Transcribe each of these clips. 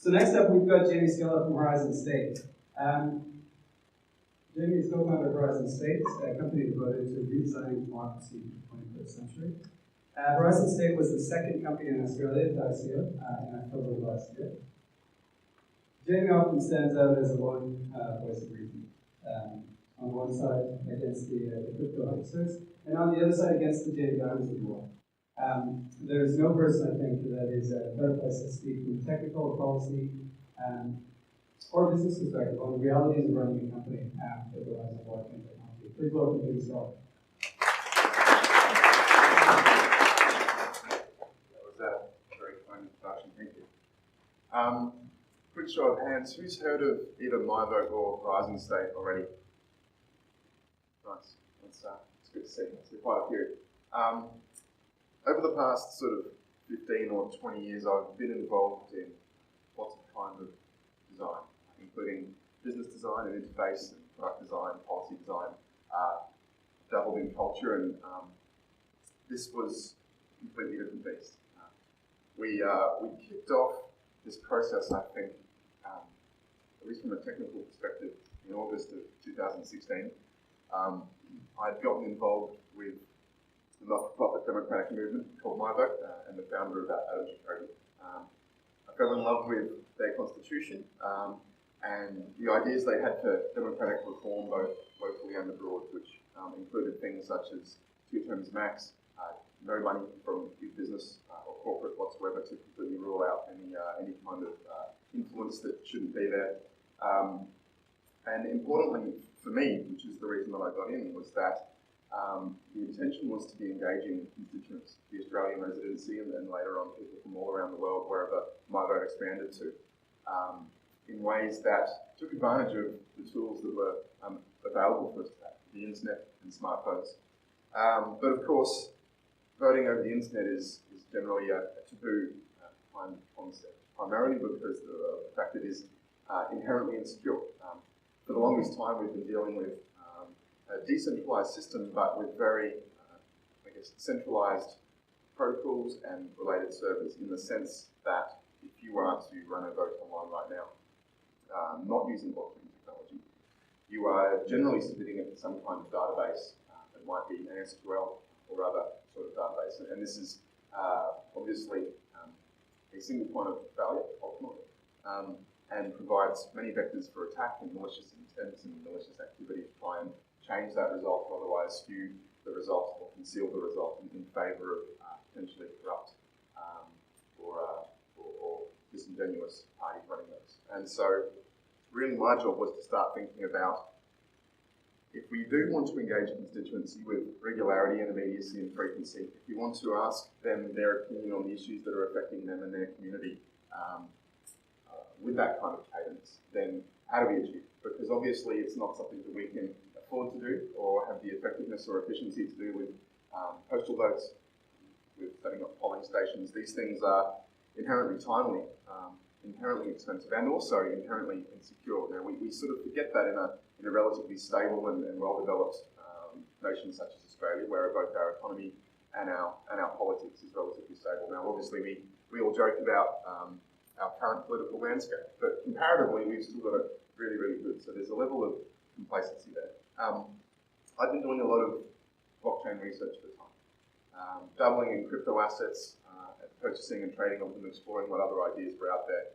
So next up, we've got Jamie Skella from Horizon State. Jamie is co-founder of Horizon State, a company devoted to redesigning democracy for the 21st century. Horizon State was the second company in Australia to ICO in October of last year. Jamie often stands out as a lone voice of reason. On one side against the crypto hucksters, and on the other side against the Jamie Dimons of the world. There's no person, I think, that is a better place to speak from technical, policy, or business perspective on the realities of running a company that relies on blockchain technology. Please welcome Jamie Skella. That was a very kind introduction, thank you. Quick show of hands, who's heard of either MyVote or Horizon State already? Nice, it's good to see. So quite a few. Over the past sort of 15 or 20 years, I've been involved in lots of kinds of design, including business design and interface and product design, policy design, dabbled in culture, and this was a completely different beast. We kicked off this process, I think, at least from a technical perspective, in August of 2016. I'd gotten involved with the not-for-profit democratic movement called MyVote, and the founder of that, Adam Jacoby. I fell in love with their constitution and the ideas they had for democratic reform, both locally and abroad, which included things such as 2 terms max, no money from big business or corporate whatsoever to completely rule out any kind of influence that shouldn't be there. And importantly for me, which is the reason that I got in, was that the intention was to be engaging constituents, the Australian residency, and then later on people from all around the world, wherever MyVote expanded to, in ways that took advantage of the tools that were available for us to have, the internet and smartphones. But of course, voting over the internet is generally a taboo kind of concept, primarily because the fact it is inherently insecure. For the longest time, we've been dealing with a decentralized system, but with very, centralized protocols and related servers, in the sense that if you were to run a vote online right now, not using blockchain technology, you are generally submitting it to some kind of database that might be an SQL or other sort of database. And this is obviously a single point of failure, ultimately, and provides many vectors for attack and malicious intents and malicious activity to try and change that result, or otherwise skew the result or conceal the result in favour of potentially corrupt or disingenuous parties running those. And so really my job was to start thinking about, if we do want to engage constituency with regularity and immediacy and frequency, if you want to ask them their opinion on the issues that are affecting them and their community with that kind of cadence, then how do we achieve it? Because obviously it's not something that we can afford to do or have the effectiveness or efficiency to do with postal votes, with setting up polling stations. These things are inherently timely, inherently expensive, and also inherently insecure. Now we sort of forget that in a relatively stable and well-developed nation such as Australia, where both our economy and our politics is relatively stable. Now, obviously, we all joke about our current political landscape, but comparatively, we've still got it really, really good. So there's a level of complacency there. I've been doing a lot of blockchain research at the time, dabbling in crypto assets, purchasing and trading of them, exploring what other ideas were out there.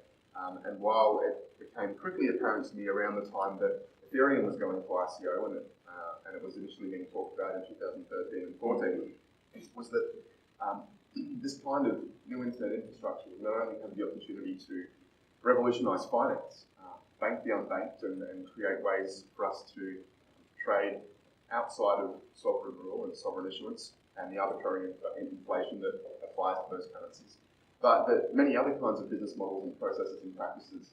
And while it became quickly apparent to me around the time that Ethereum was going for ICO, and it was initially being talked about in 2013 and 14, was that this kind of new internet infrastructure would not only have the opportunity to revolutionise finance, bank the unbanked, and create ways for us to trade outside of sovereign rule and sovereign issuance and the arbitrary inflation that applies to those currencies, but that many other kinds of business models and processes and practices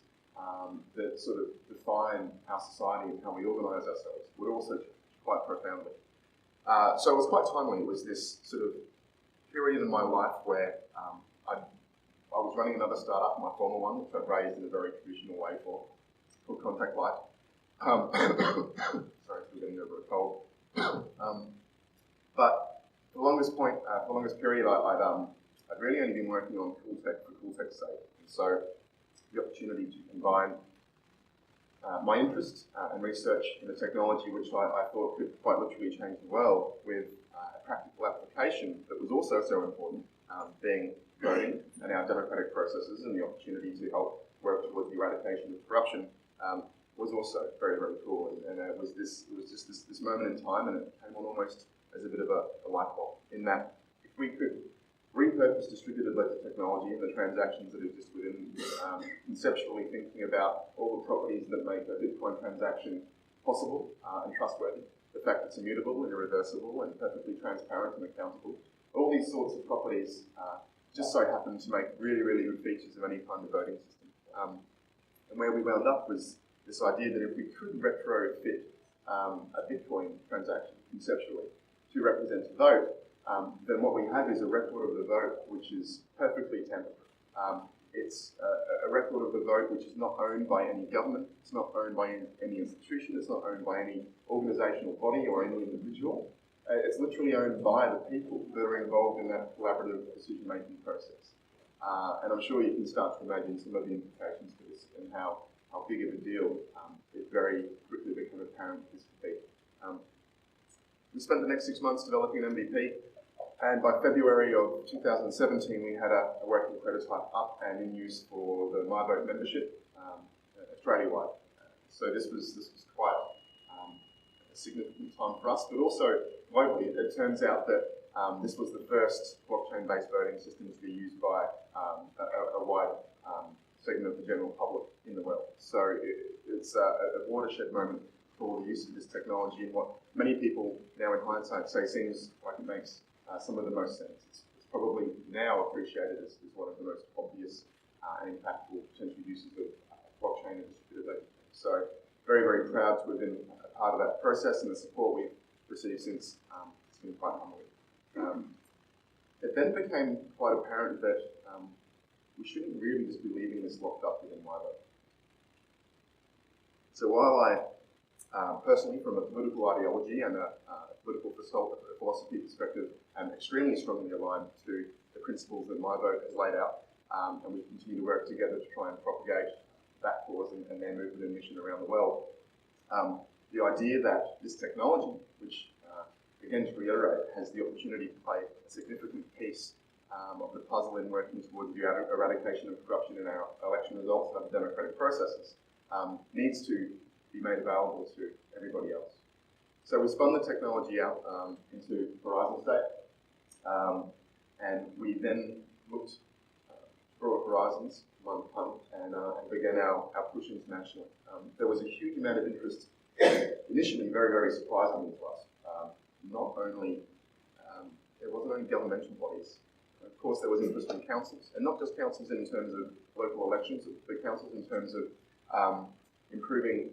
that sort of define our society and how we organise ourselves would also change quite profoundly. So it was quite timely. It was this sort of period in my life where I was running another startup, my former one, which I'd raised in a very traditional way called Contact Light. Sorry, still getting over a cold. But for the longest period, I'd really only been working on cool tech for cool tech's sake. And so the opportunity to combine my interest and research in the technology, which I thought could quite literally change the world, with a practical application that was also so important, being voting and our democratic processes and the opportunity to help work towards the eradication of corruption, was also very, very cool. And it was just this moment in time, and it came on almost as a bit of a light bulb, in that if we could repurpose distributed ledger technology and the transactions that exist within, conceptually thinking about all the properties that make a Bitcoin transaction possible and trustworthy, the fact it's immutable and irreversible and perfectly transparent and accountable, all these sorts of properties just so happen to make really, really good features of any kind of voting system. And where we wound up was this idea that if we could retrofit a Bitcoin transaction conceptually to represent a vote, then what we have is a record of the vote which is perfectly tamper-proof. It's a record of the vote which is not owned by any government, it's not owned by any institution, it's not owned by any organisational body or any individual. It's literally owned by the people that are involved in that collaborative decision-making process. And I'm sure you can start to imagine some of the implications for this and how big of a deal it very quickly became apparent this would be. We spent the next 6 months developing an MVP, and by February of 2017 we had a working prototype up and in use for the MyVote membership Australia-wide. So this was quite a significant time for us, but also globally. It turns out that this was the first blockchain-based voting system to be used by a wide segment of the general public in the world. So it's a watershed moment for the use of this technology, and what many people now in hindsight say seems like it makes some of the most sense. It's probably now appreciated as one of the most obvious and impactful potential uses of blockchain and distributed ledger. So very, very proud to have been a part of that process, and the support we've received since has been quite humbling. It then became quite apparent that we shouldn't really just be leaving this locked up within MyVote. So while I personally, from a political ideology and a political philosophy perspective, am extremely strongly aligned to the principles that MyVote has laid out, and we continue to work together to try and propagate that cause and their movement and mission around the world. The idea that this technology, which again to reiterate, has the opportunity to play a significant piece of the puzzle in working towards the eradication of corruption in our election results and other democratic processes, needs to be made available to everybody else. So we spun the technology out into Horizon State, and we then looked broad horizons, one pun, and began our push internationally. There was a huge amount of interest, initially very, very surprisingly to us. Not only, it wasn't only governmental bodies. Of course, there was interest in councils, and not just councils in terms of local elections, but councils in terms of improving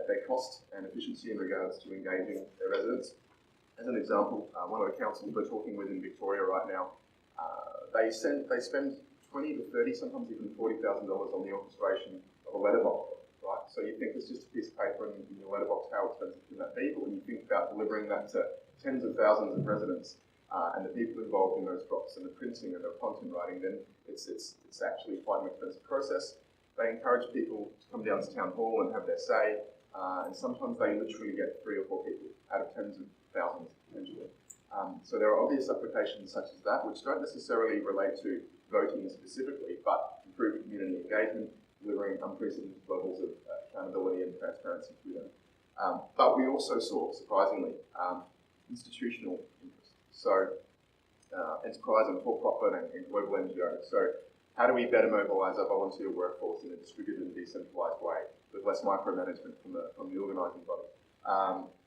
their cost and efficiency in regards to engaging their residents. As an example, one of the councils we're talking with in Victoria right now, they spend 20 to 30, sometimes even $40,000 on the orchestration of a letterbox, right? So you think it's just a piece of paper in your letterbox, how expensive can that be? But when you think about delivering that to tens of thousands of residents and the people involved in those drops and the printing and the content writing, then it's actually quite an expensive process. They encourage people to come down to town hall and have their say, and sometimes they literally get 3 or 4 people out of tens of thousands potentially. So there are obvious applications such as that, which don't necessarily relate to voting specifically, but improving community engagement, delivering unprecedented levels of accountability and transparency to them. But we also saw, surprisingly, institutional interest. So enterprise and for-profit and global NGOs. So how do we better mobilise our volunteer workforce in a distributed and decentralised way with less micromanagement from the organising body?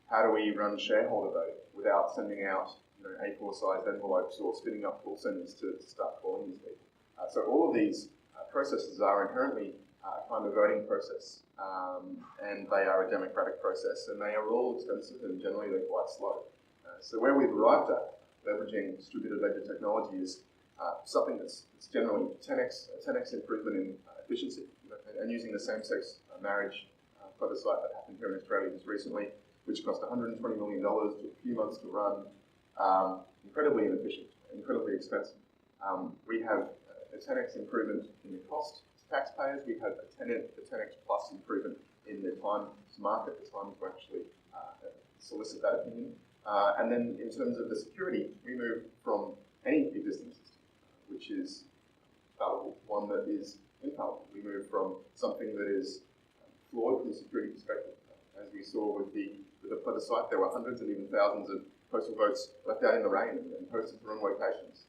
How do we run shareholder voting without sending out A4-sized envelopes or spinning up call centres to start calling these people? So all of these processes are inherently a kind of voting process, and they are a democratic process, and they are all expensive and generally they're quite slow. So where we've arrived at, leveraging distributed ledger technology, is something that's generally a 10x improvement in efficiency, and using the same-sex marriage plebiscite that happened here in Australia just recently, which cost $120 million, took a few months to run, incredibly inefficient, incredibly expensive. We have a 10x improvement in the cost, taxpayers, we had a 10x plus improvement in the time to market, the time to actually solicit that opinion. And then in terms of the security, we moved from any existing system, which is fallible, one that is infallible. We moved from something that is flawed from a security perspective. As we saw with the plebiscite, there were hundreds and even thousands of postal votes left out in the rain and posted to the wrong locations.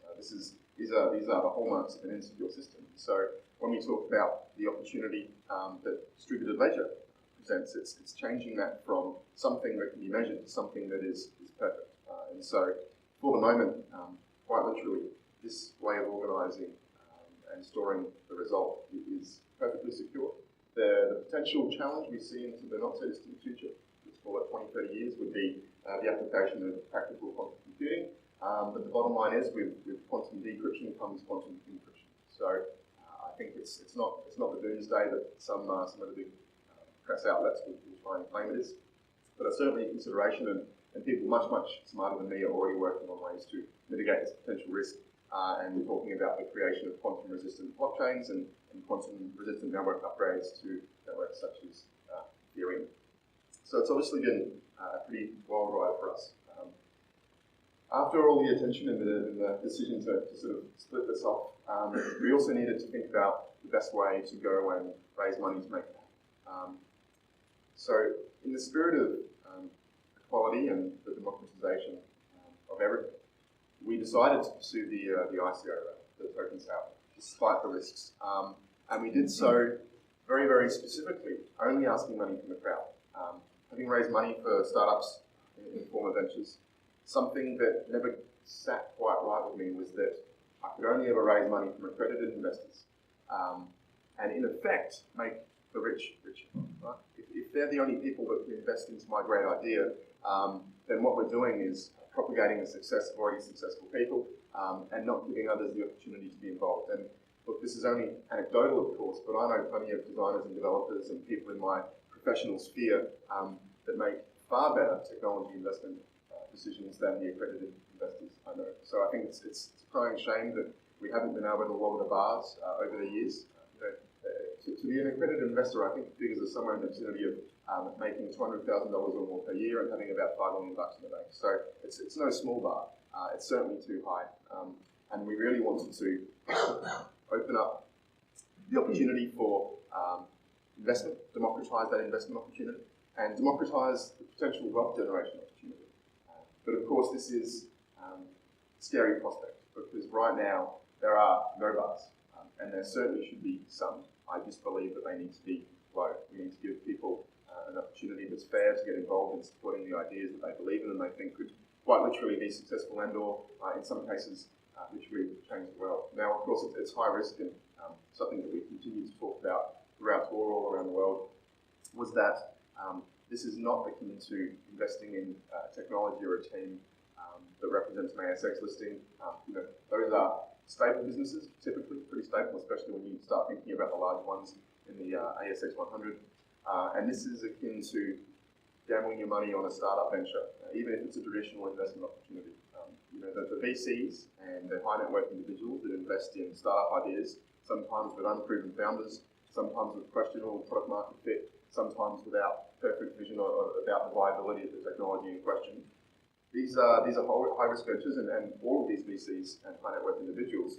These are the hallmarks of an insecure system. So when we talk about the opportunity that distributed ledger presents, it's changing that from something that can be measured to something that is perfect. And so for the moment, quite literally, this way of organising and storing the result is perfectly secure. The potential challenge we see into the not so distant future, let's call it 20, 30 years, would be the application of practical quantum computing. But the bottom line is with quantum decryption comes quantum encryption. So I think it's not the doomsday that some of the big press outlets will try and claim it is. But it's certainly a consideration, and people much smarter than me are already working on ways to mitigate this potential risk. And we're talking about the creation of quantum-resistant blockchains and quantum-resistant network upgrades to networks such as Ethereum. So it's obviously been a pretty wild ride for us. After all the attention and the decision to sort of split this off, we also needed to think about the best way to go and raise money to make it happen. So in the spirit of equality and the democratization of everything, we decided to pursue the ICO route, the token sale, despite the risks. And we did so very, very specifically, only asking money from the crowd. Having raised money for startups in former ventures, something that never sat quite right with me was that I could only ever raise money from accredited investors and in effect make the rich richer. Right? If they're the only people that can invest into my great idea, then what we're doing is propagating the success of already successful people and not giving others the opportunity to be involved. And look, this is only anecdotal, of course, but I know plenty of designers and developers and people in my professional sphere that make far better technology investment decisions than the accredited investors I know. So I think it's a crying shame that we haven't been able to lower the bars over the years. To be an accredited investor, I think the figures are somewhere in the vicinity of making $200,000 or more per year and having about $5 million in the bank. So it's no small bar. It's certainly too high. And we really wanted to open up the opportunity for investment, democratise that investment opportunity, and democratise the potential wealth generation opportunity. But of course, this is a scary prospect because right now there are no bars, and there certainly should be some. I just believe that they need to be low. We need to give people an opportunity that's fair to get involved in supporting the ideas that they believe in and they think could quite literally be successful and/or, in some cases, literally change the world. Now, of course, it's high risk, and something that we continue to talk about throughout tour all around the world was that this is not akin to investing in technology or a team that represents an ASX listing. Those are stable businesses, typically pretty stable, especially when you start thinking about the large ones in the ASX 100. And this is akin to gambling your money on a startup venture, even if it's a traditional investment opportunity. The VCs and the high net worth individuals that invest in startup ideas, sometimes with unproven founders, sometimes with questionable product market fit, sometimes without perfect vision or about the viability of the technology in question. These are high-risk ventures, and all of these VCs and high net worth individuals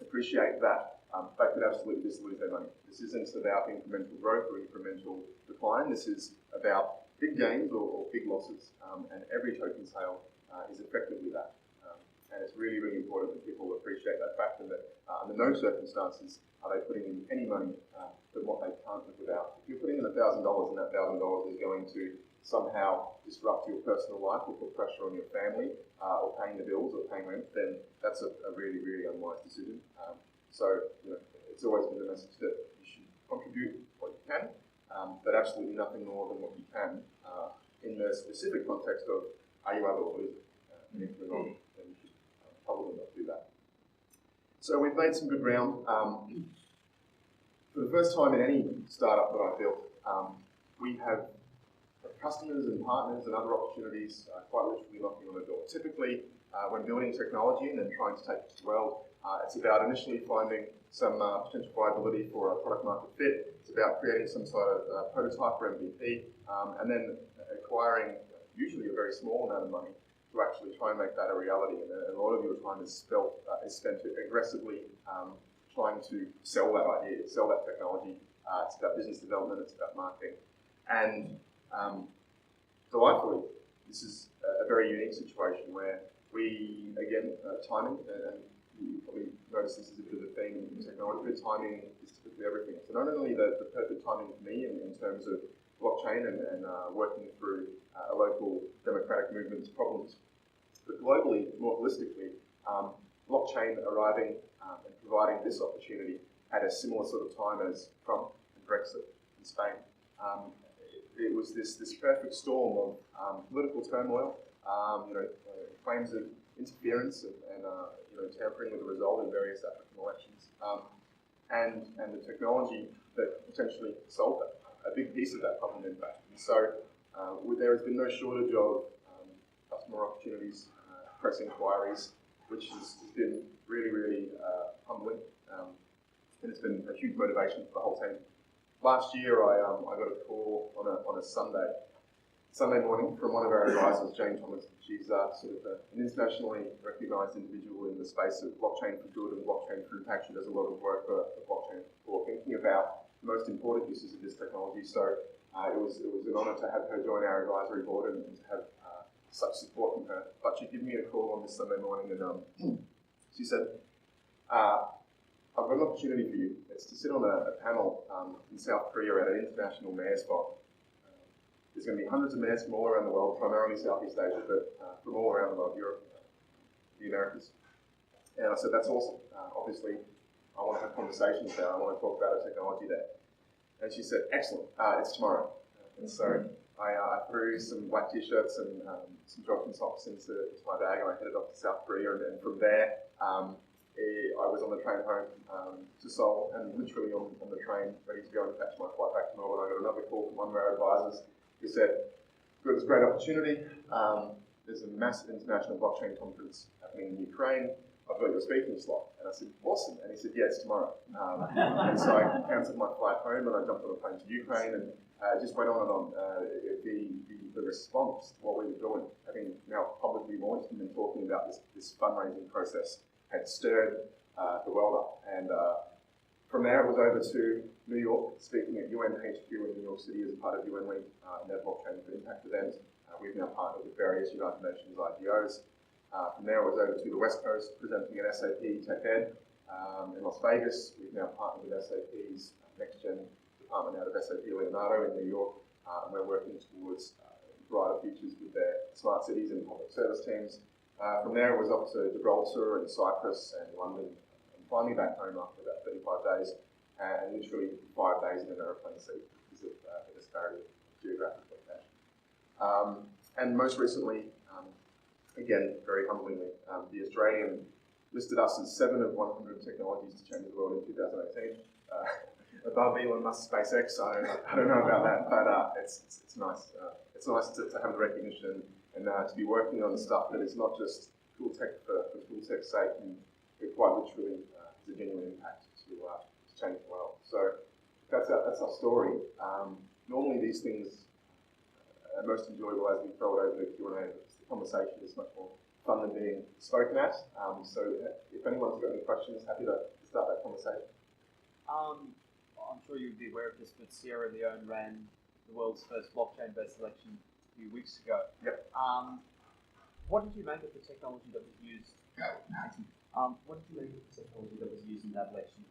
appreciate that they could absolutely just lose their money. This isn't about incremental growth or incremental decline. This is about big gains or big losses, and every token sale is effectively that. And it's really, really important that people appreciate that fact and that under no circumstances are they putting in any money than what they can't live without. If you're putting in $1,000 and that $1,000 is going to somehow disrupt your personal life or put pressure on your family or paying the bills or paying rent, then that's a really, really unwise decision. So it's always been the message that you should contribute what you can, but absolutely nothing more than what you can in the specific context of are you able to lose it? And if you're not, then you should probably not do that. So we've made some good ground. For the first time in any startup that I've built, we have customers and partners and other opportunities quite literally knocking on the door. Typically, when building technology and then trying to take it to the world, it's about initially finding some potential viability for a product market fit. It's about creating some sort of prototype or MVP, and then acquiring usually a very small amount of money to actually try and make that a reality. And a lot of your time is spent aggressively trying to sell that idea, sell that technology. It's about business development, it's about marketing. And delightfully, this is a very unique situation where we, again, timing, and you probably notice this is a bit of a theme in technology, but timing is typically everything. So not only the perfect timing for me in terms of blockchain and working through a local democratic movement's problems, but globally, more holistically, blockchain arriving and providing this opportunity at a similar sort of time as Trump and Brexit in Spain. It was this perfect storm of political turmoil, claims of interference and tampering with the result in various African elections, and the technology that potentially solved that, a big piece of that problem, in fact. And so there has been no shortage of customer opportunities, press inquiries, which has been really, really humbling, and it's been a huge motivation for the whole team. Last year, I got a call on a Sunday morning from one of our advisors, Jane Thomas. She's sort of an internationally recognised individual in the space of blockchain for good and blockchain for impact. She does a lot of work for blockchain for thinking about the most important uses of this technology. So it was an honour to have her join our advisory board and to have such support from her. But she gave me a call on this Sunday morning and she said, I've got an opportunity for you. It's to sit on a panel in South Korea at an international mayor's forum. There's going to be hundreds of mayors from all around the world, primarily Southeast Asia, but from all around the world, Europe, the Americas. And I said, that's awesome. Obviously, I want to have conversations there. I want to talk about a technology there. And she said, excellent, it's tomorrow. And so I threw some black t-shirts and some jogging socks into my bag, and I headed off to South Korea. And then from there, I was on the train home to Seoul, and literally on the train, ready to go and catch my flight back to Melbourne. I got another call from one of our advisors who said, we've got this great opportunity. There's a massive international blockchain conference happening in Ukraine. I've got your speaking slot. And I said, awesome. And he said, yeah, it's tomorrow. And so I cancelled my flight home and I jumped on a plane to Ukraine, and it just went on and on. The response to what we were doing, having now publicly launched and been talking about this fundraising process, had stirred the world up. And from there, it was over to New York, speaking at UN HQ in New York City as a part of UN Week and their Blockchain for Impact event. We've now partnered with various United Nations IGOs. From there, it was over to the West Coast, presenting at SAP Tech Ed in Las Vegas. We've now partnered with SAP's next-gen department out of SAP Leonardo in New York, and we're working towards brighter futures with their smart cities and public service teams. From there, it was up to Gibraltar and Cyprus and London, and finally back home after about 35 days, and literally 5 days in an aeroplane seat because of the disparity of geographic location. And most recently, again, very humblingly, the Australian listed us as 7 of 100 technologies to change the world in 2018. Above Elon Musk's SpaceX, I don't know about that, but it's nice. It's nice to have the recognition and to be working on stuff that is not just cool tech for cool tech's sake, and it quite literally has a genuine impact to change the world. So that's our story. Normally these things are most enjoyable as we throw it over the Q&A. The conversation is much more fun than being spoken at. So if anyone's got any questions, happy to start that conversation. I'm sure you'd be aware of this, but Sierra Leone ran the world's first blockchain-based election a few weeks ago. Yep. What did you make of the technology that was used? What did you make of the technology that was used in that election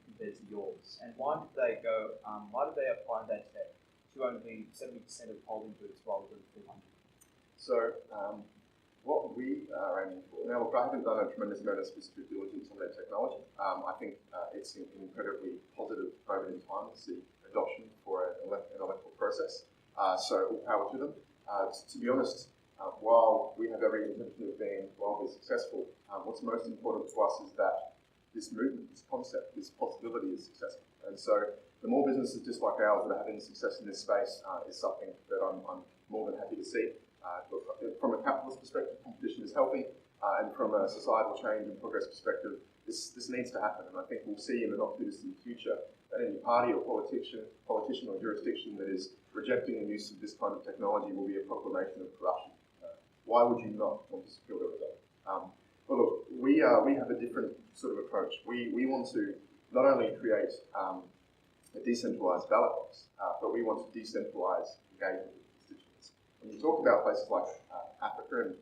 compared to yours? And why did they go? Why did they apply that tech to only 70% of polling booths rather than 200? So what we are aiming for now, look, I haven't done a tremendous amount of specific diligence on their technology. I think it's an incredibly positive moment in time to see adoption for an electoral process. So all power to them. To be honest, while we have every intention of being wildly successful, what's most important to us is that this movement, this concept, this possibility is successful. And so the more businesses just like ours that are having success in this space is something that I'm more than happy to see. From a capitalist perspective, competition is healthy, and from a societal change and progress perspective, this needs to happen, and I think we'll see in the not too distant future that any party or politician or jurisdiction that is rejecting the use of this kind of technology will be a proclamation of corruption. Why would you not want to secure the result? Well, look, we have a different sort of approach. We want to not only create a decentralised ballot box, but we want to decentralise engagement with constituents. When you talk about places like Africa and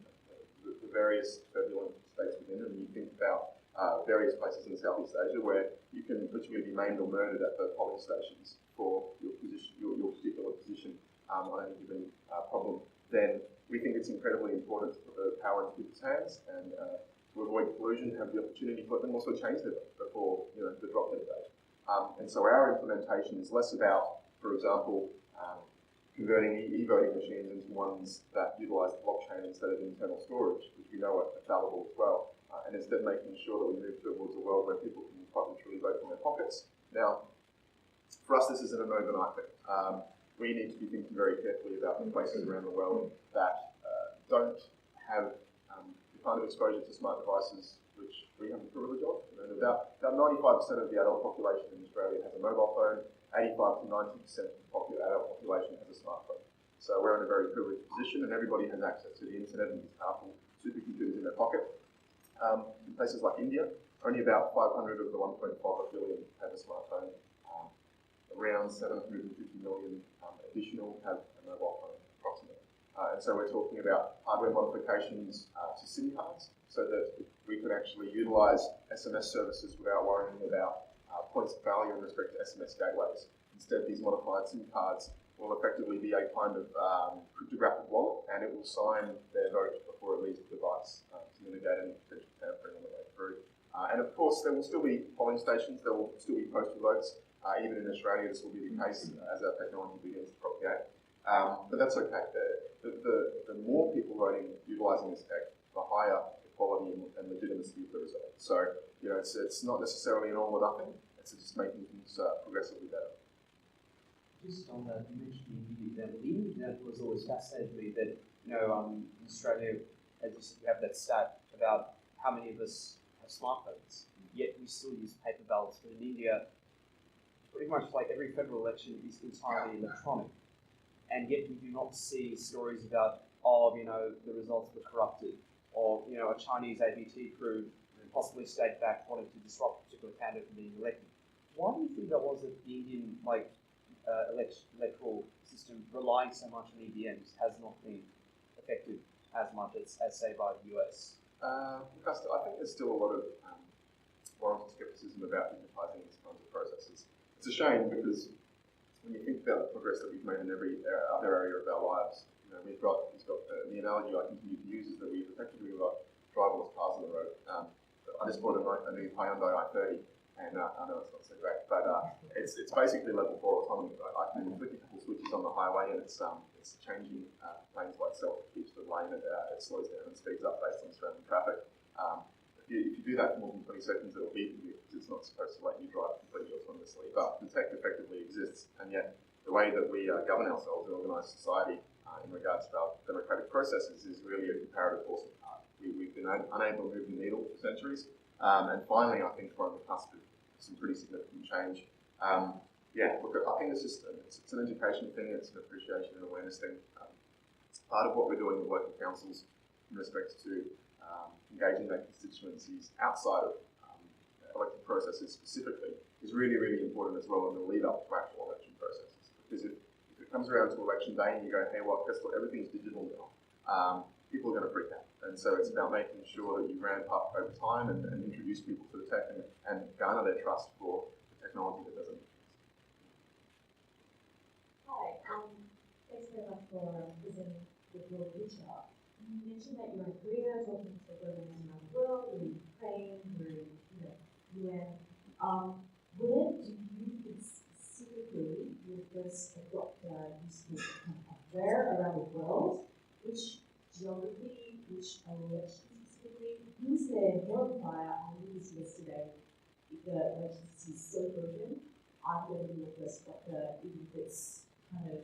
the various turbulent states within it, and you think about various places in Southeast Asia where you can literally be maimed or murdered at the polling stations for your position, your particular position on any given problem, then we think it's incredibly important to put the power into people's hands and to avoid collusion, have the opportunity to let them also change their vote before the drop dead date. And so our implementation is less about, for example, converting e-voting machines into ones that utilise the blockchain instead of internal storage, which we know are fallible as well, and instead making sure that we move towards a world where people can quite literally vote from their pockets. Now, for us, this isn't an overnight thing. We need to be thinking very carefully about the places around the world that don't have the kind of exposure to smart devices which we have the privilege of. About 95% of the adult population in Australia has a mobile phone, 85 to 90% of the adult population has a smartphone. So we're in a very privileged position, and everybody has access to the internet and these powerful supercomputers in their pocket. In places like India, only about 500 of the 1.5 billion have a smartphone. Around 750 million additional have a mobile phone, approximately. And so we're talking about hardware modifications to SIM cards so that we could actually utilise SMS services without worrying about points of failure in respect to SMS gateways. Instead, these modified SIM cards will effectively be a kind of cryptographic wallet, and it will sign their vote before it leaves the device to mitigate any potential tampering on the way through. And of course, there will still be polling stations, there will still be postal votes. Even in Australia, this will be the case as our technology begins to propagate. But that's okay. The more people voting utilising this tech, the higher the quality and legitimacy of the result. So, it's not necessarily an all or nothing. It's just making things progressively better. Just on that, you mentioned the Indian example. The Indian example has always fascinated me that, in Australia, as you said, we have that stat about how many of us have smartphones, yet we still use paper ballots. But in India, pretty much like every federal election is entirely electronic. And yet we do not see stories about, the results were corrupted, or, a Chinese ABT crew possibly stayed back wanting to disrupt a particular candidate from being elected. Why do you think that was that the Indian electoral system relying so much on EVMs has not been affected as much as say, by the US? I think there's still a lot of warranted scepticism about digitizing these kinds of processes. It's a shame because when you think about the progress that we've made in every other area of our lives, we've got the analogy I continue to use is that we've effectively got driverless cars on the road. I just bought a new Hyundai i30, and I know it's not so great, but it's basically level 4 autonomy. I can flick a couple switches on the highway, and it's changing lanes by itself. It keeps the lane, and it slows down and speeds up based on surrounding traffic. If you do that for more than 20 seconds, it'll beep you because it's not supposed to let you drive completely autonomously. But the tech effectively exists, and yet the way that we govern ourselves and organise society in regards to our democratic processes is really a comparative force of art. We've been unable to move the needle for centuries, and finally, I think we're on the cusp of some pretty significant change. I think it's an education thing, it's an appreciation and awareness thing. Part of what we're doing with local councils in respect to engaging their constituencies outside of elected processes specifically is really, really important as well in the lead up to actual election processes. Because if it comes around to election day and you go, hey, well, guess what, everything's digital now, people are going to freak out. And so it's about making sure that you ramp up over time and introduce people to the tech and garner their trust for the technology that doesn't exist. Hi, thanks very much for presenting the world detail. You mentioned that you're in Korea, talking to governments around the world, you're in Ukraine, you're in UN. Where do you think specifically you first adopt use case where around the world? Which geography, which election specifically? Who's their verifier? I knew this yesterday. If the election system is so broken, I'm going to be the first doctor, even if it's kind of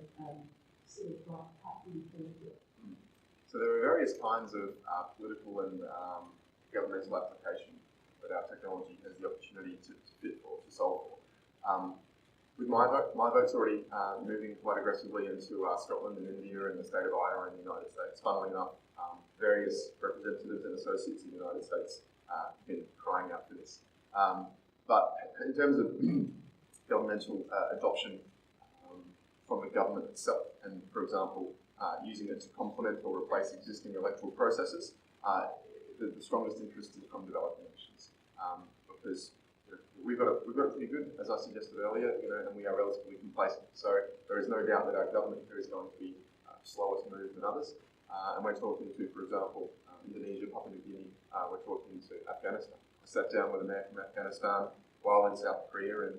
sort of not happily formed. So there are various kinds of political and governmental application that our technology has the opportunity to fit for, to solve for. With my vote's already moving quite aggressively into Scotland and India and the state of Iowa and the United States. Funnily enough, various representatives and associates in the United States have been crying out for this. But in terms of governmental adoption from the government itself, and for example, using it to complement or replace existing electoral processes, the strongest interest is from developing nations, because we've got it pretty good, as I suggested earlier, and we are relatively complacent. So there is no doubt that our government here is going to be slower to move than others. And we're talking to, for example, Indonesia, Papua New Guinea. We're talking to Afghanistan. I sat down with a man from Afghanistan while in South Korea, and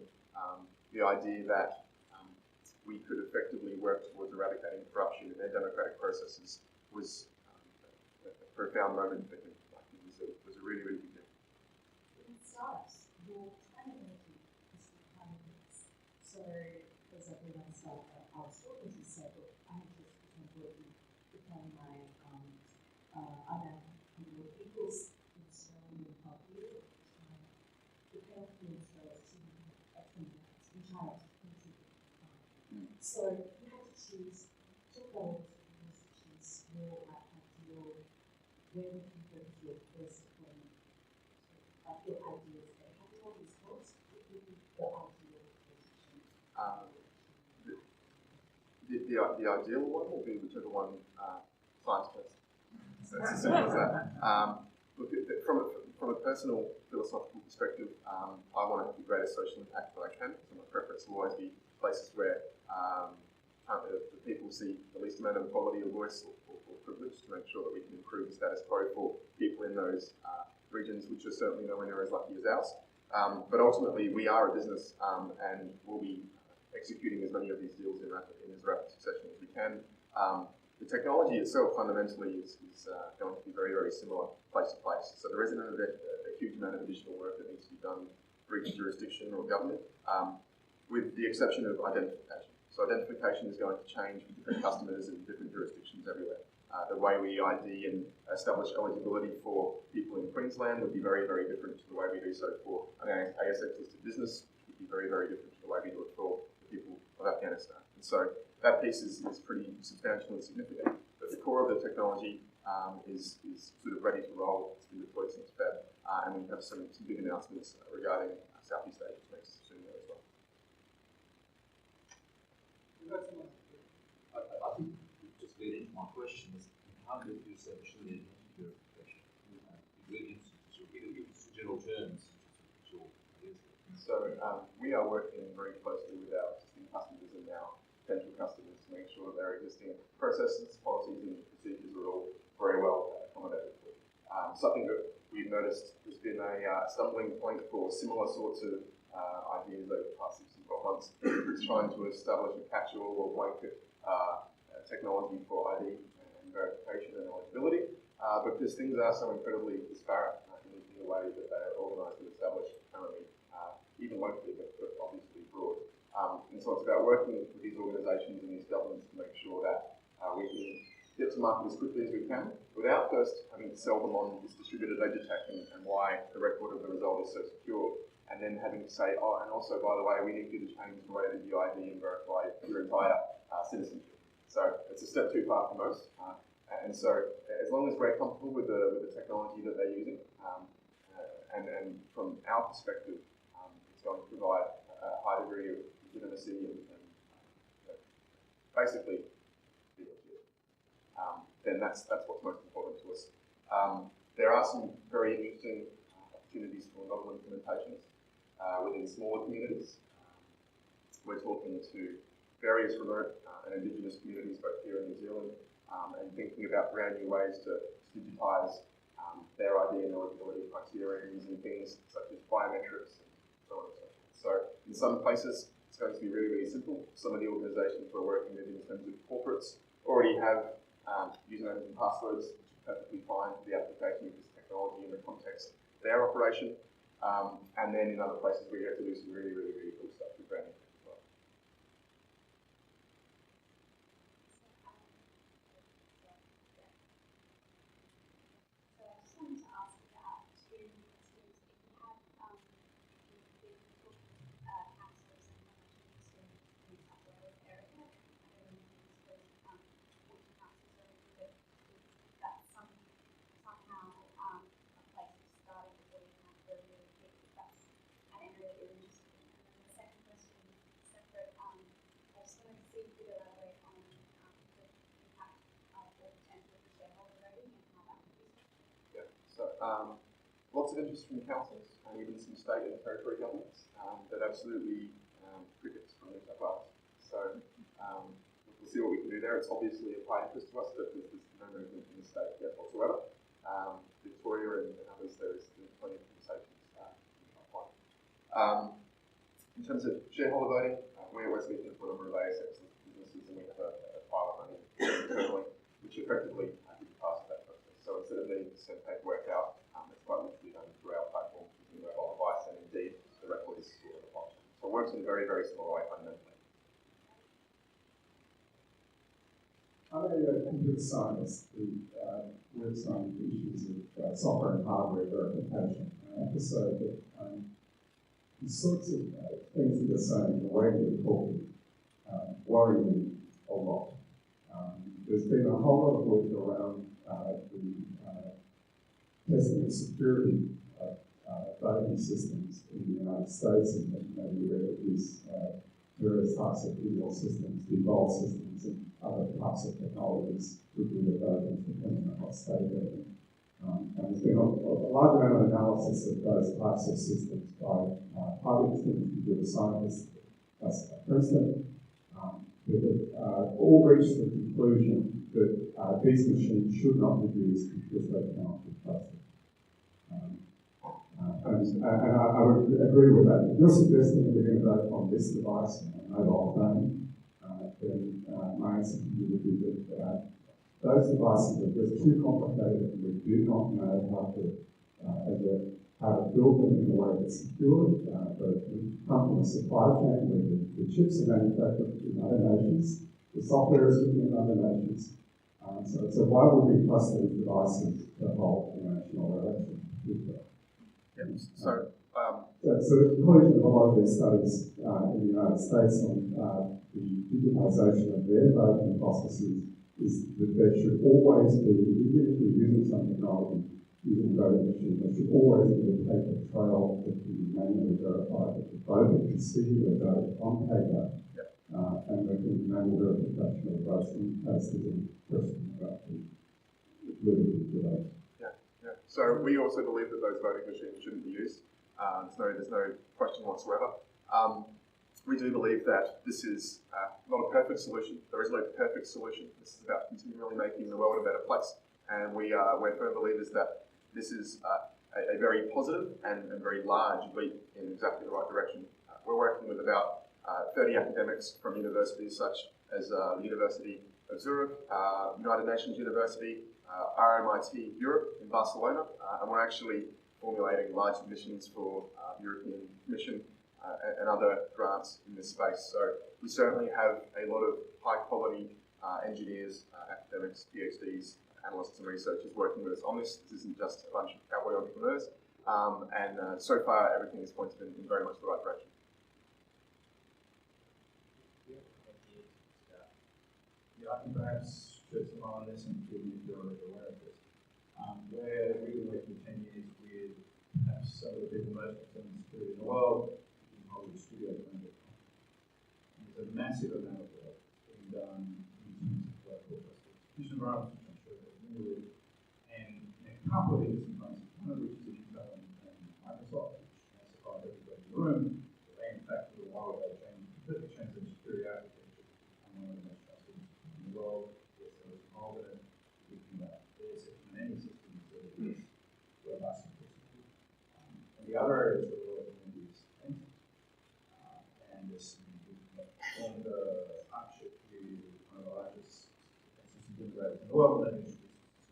the idea that we could effectively work towards eradicating corruption in their democratic processes was a profound moment for him. Like, it was a really, really big deal. In startups, your time and energy is becoming this. So, for example, when I started, I was talking to said, look, I have just working become my other equals in Australia and Papua, the penalty in Australia is 20 minutes, which I have to contribute. So you had to choose, talk about to choose your ideal, where you can go to your first deployment, like your ideas, and have all these thoughts, what would be the ideal position? The ideal one will be whichever one science first. So it's as simple as that. Look, from a personal philosophical perspective, I want to have the greatest social impact that I can. So my preference will always be places where the people see the least amount of equality or voice or privilege, to make sure that we can improve the status quo for people in those regions, which are certainly nowhere near as lucky as ours. But ultimately, we are a business, and we'll be executing as many of these deals in as rapid succession as we can. The technology itself fundamentally is going to be very, very similar place to place. So there isn't a huge amount of additional work that needs to be done for each jurisdiction or government, with the exception of identification. So identification is going to change with different customers in different jurisdictions everywhere. The way we ID and establish eligibility for people in Queensland would be very, very different to the way we do so for an ASX-listed business, which would be very, very different to the way we do it for the people of Afghanistan. And so that piece is pretty substantial and significant. But the core of the technology is sort of ready to roll. It's been deployed since Feb, and we have some big announcements regarding Southeast Asia next soon there as well. I think you just led into my question is how do you establish the identity verification? You led into general terms. So we are working very closely with our existing customers and our potential customers to make sure that their existing processes, policies and procedures are all very well accommodated for. Something that we've noticed has been a stumbling point for similar sorts of ideas over the past 6 to 12 months is trying to establish a catch-all or blanket technology for ID and verification and eligibility, because things are so incredibly disparate in the way that they are organised and established currently, even locally, but obviously abroad. And so it's about working with these organisations and these governments to make sure that we can get to market as quickly as we can without first having to sell them on this distributed edutech and why the record of the result is so secure, and then having to say, oh, and also, by the way, we need you to change the way that you ID and verify your entire citizenship. So it's a step too far for most. And so as long as we're comfortable with the technology that they're using, and from our perspective, it's going to provide a high degree of legitimacy and basically then that's what's most important to us. There are some very interesting opportunities for novel implementations within smaller communities. We're talking to various remote and Indigenous communities both here in New Zealand, and thinking about brand new ways to digitise their ID and eligibility criteria using things such as biometrics and so on and so forth. So in some places it's going to be really, really simple. Some of the organisations we're working with in terms of corporates already have usernames and passwords, which are perfectly fine for the application of this technology in the context of their operation. And then in other places we get to do some really, really, really cool stuff with branding as well. So I just wanted to ask about two questions. If you you could elaborate on the impact or potential for shareholder voting and how that would be structured. Yeah. So lots of interest from councils and even some state and territory governments, but absolutely crickets from New South Wales. So we'll see what we can do there. It's obviously of high interest to us, but there's no movement in the state yet whatsoever. Victoria and others, there's plenty of conversations in terms of shareholder voting, we're speaking for a number of ASX businesses, and we have a pilot running internally, which effectively did pass that process. So instead of needing to send paperwork out, it's quite literally done through our platform using mobile device and indeed the record is stored on the blockchain. So it works in a very, very similar way fundamentally. I'm a computer scientist who works on issues of software and hardware verification. I have to say that the sorts of things that you're saying, the way you're talking, worry me a lot. There's been a whole lot of work around the testing of security of voting systems in the United States, and maybe where it is various types of email systems, default systems, and other types of technologies would be the voting depending on what state they're in. And there's been a large amount of analysis of those types of systems by highly distinguished computer scientists at Princeton, that all reached the conclusion that these machines should not be used because they cannot be trusted. And I would agree with that. If you're suggesting that we're going to vote on this device, on a mobile phone, then my answer to you would be that those devices are just too complicated, and we do not know how to build them in a way that's secure. They come from a supply chain where the chips are manufactured in other nations, the software is written in other nations. So why would we trust these devices to hold the national election? So the conclusion of a lot of these studies in the United States on the digitization of their voting processes is that there should always be, even if you're using some technology, using a voting machine, there should always be a paper trail that can be manually verified, that the voter can see their vote on paper, and there can be manual verification of votes in case there's any question about the validity of the vote. Yeah. So we also believe that those voting machines shouldn't be used. There's no question whatsoever. We do believe that this is not a perfect solution. There is no perfect solution. This is about continually making the world a better place. And we're firm believers that this is a very positive and very large leap in exactly the right direction. We're working with about 30 academics from universities such as the University of Zurich, United Nations University, RMIT Europe in Barcelona, and we're actually formulating large missions for European Commission and other grants in this space. So we certainly have a lot of high quality engineers, academics, PhDs, analysts and researchers working with us on this. This isn't just a bunch of cowboy entrepreneurs. And so far everything is pointed in very much the right direction. Yeah, I can perhaps shed some light on this, and given if you're already aware of this. We've been working for 10 years with perhaps some of the people most concerned with security in the world, in Hollywood studios. There's a massive amount of work being done in terms of execution environments, which I'm sure they're familiar with, and in a couple of interesting places, one of which is in Intel and Microsoft, which may surprise everybody in the room. They, in fact, a little while ago, completely changed their security architecture to become one of the most trusted in the world. Yes, there was involved in it. We can their system and any system that is robust and secure. And the other areas that we're working in is defense. And this formed a partnership with one of the largest systems integrators in the world, and introduced some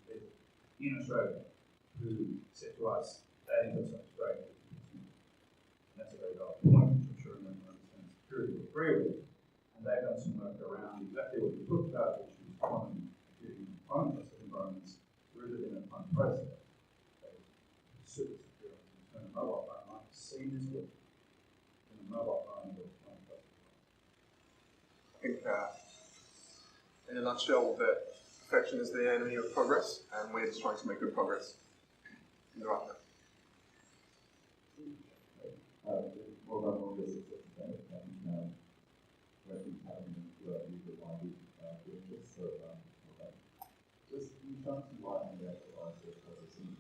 people in Australia who said to us, that infrastructure is great. And that's a very valid point, which I'm sure everyone understands security will agree with. And they've done some work around exactly what you talked about, which is quantum computing and quantum trusted environments rooted in a quantum process. Super secure in terms of mobile phone. I've seen this work in a mobile phone with quantum trusted. I think in a nutshell that perfection is the enemy of progress, and we're just trying to make good progress in the right way. Well done on this. having user-minded features. So, just in terms of writing the actual ICO processing,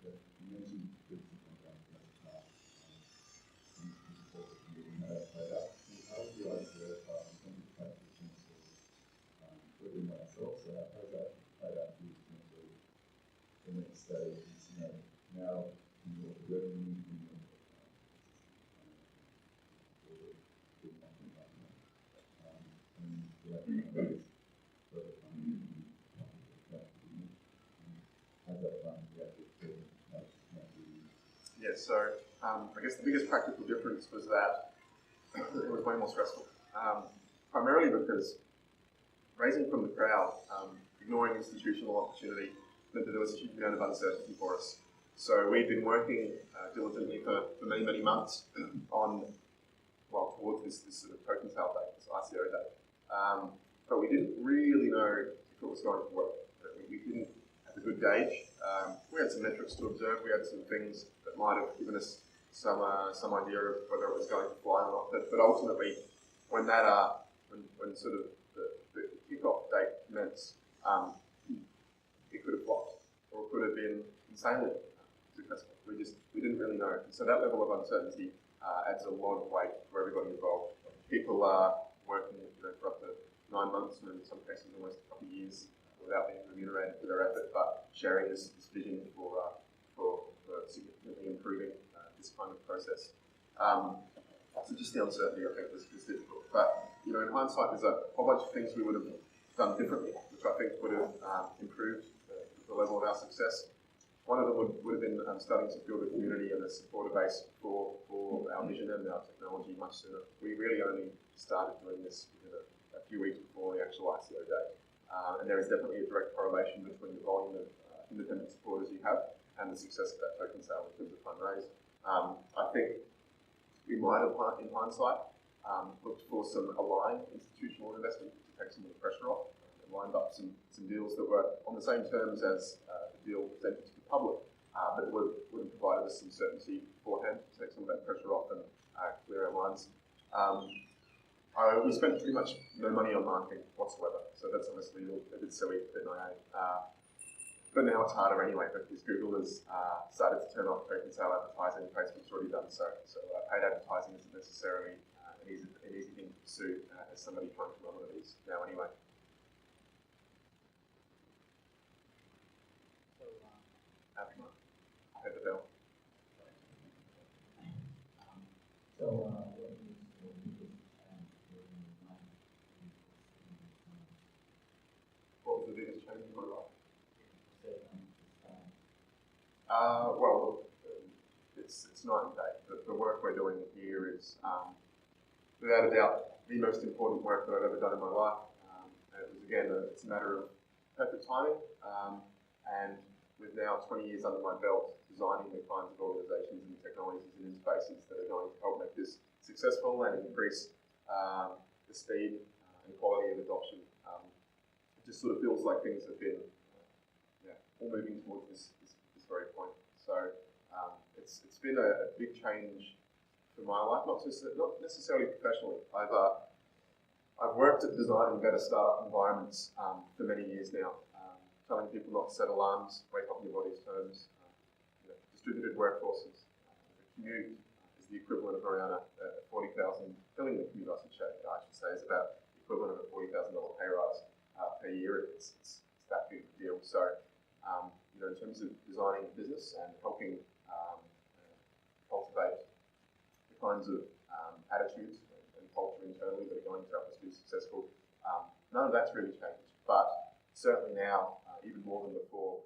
you mentioned good sometimes played out. How is the ICO part in terms of transitions within that itself? So how has that played out for you in terms of the next stage? You know, now in your revenue, in your Yeah, so I guess the biggest practical difference was that it was way more stressful. Primarily because raising from the crowd, ignoring institutional opportunity, meant that there was a huge amount of uncertainty for us. So we've been working diligently for many, many months on, well, towards this sort of token sale date, this ICO date. But we didn't really know if it was going to work. We didn't have a good gauge. We had some metrics to observe. We had some things that might have given us some idea of whether it was going to fly or not. But ultimately, when that when sort of the kickoff date commenced, it could have flopped, or it could have been insanely successful. We didn't really know. And so that level of uncertainty adds a lot of weight for everybody involved. People are working for up to 9 months, and in some cases almost a couple of years, without being remunerated for their effort, but sharing this vision for significantly improving this kind of process. So just the uncertainty, I think, was difficult. But in hindsight, there's a whole bunch of things we would have done differently, which I think would have improved the level of our success. One of them would have been starting to build a community and a supporter base for our vision and our technology much sooner. We really only started doing this a few weeks before the actual ICO date. And there is definitely a direct correlation between the volume of independent supporters you have and the success of that token sale in terms of fundraise. I think we might have, in hindsight, looked for some aligned institutional investment to take some of the pressure off and lined up some deals that were on the same terms as the deal presented to the public, but would have provided us some certainty beforehand to take some of that pressure off and clear our minds. We spent pretty much no money on marketing whatsoever, so that's obviously a bit silly at NIA. But now it's harder anyway, because Google has started to turn off token sale advertising. Facebook's already done so. So paid advertising isn't necessarily an easy thing to pursue as somebody trying to run one of these now anyway. I heard the bell. What was the biggest change in my life? Well, it's night and day. The work we're doing here is, without a doubt, the most important work that I've ever done in my life. And it was, again, it's a matter of perfect timing. And with now 20 years under my belt, designing the kinds of organisations and technologies and interfaces that are going to help make this successful and increase the speed and quality of adoption. It just sort of feels like things have been all moving towards this very point. So it's been a big change for my life, not necessarily professionally. I've worked at designing better startup environments for many years now, telling people not to set alarms, wake up in your body's terms, distributed workforces. The commute is the equivalent of around a 40,000, filling the commute, I should say, is about the equivalent of a $40,000 pay rise per year. It's that big a deal. So, in terms of designing a business and helping cultivate the kinds of attitudes and culture internally that are going to help us be successful, none of that's really changed. But certainly now, even more than before,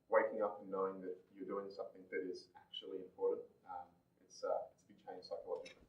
waking up and knowing that you're doing something that is actually important, it's a big change psychologically.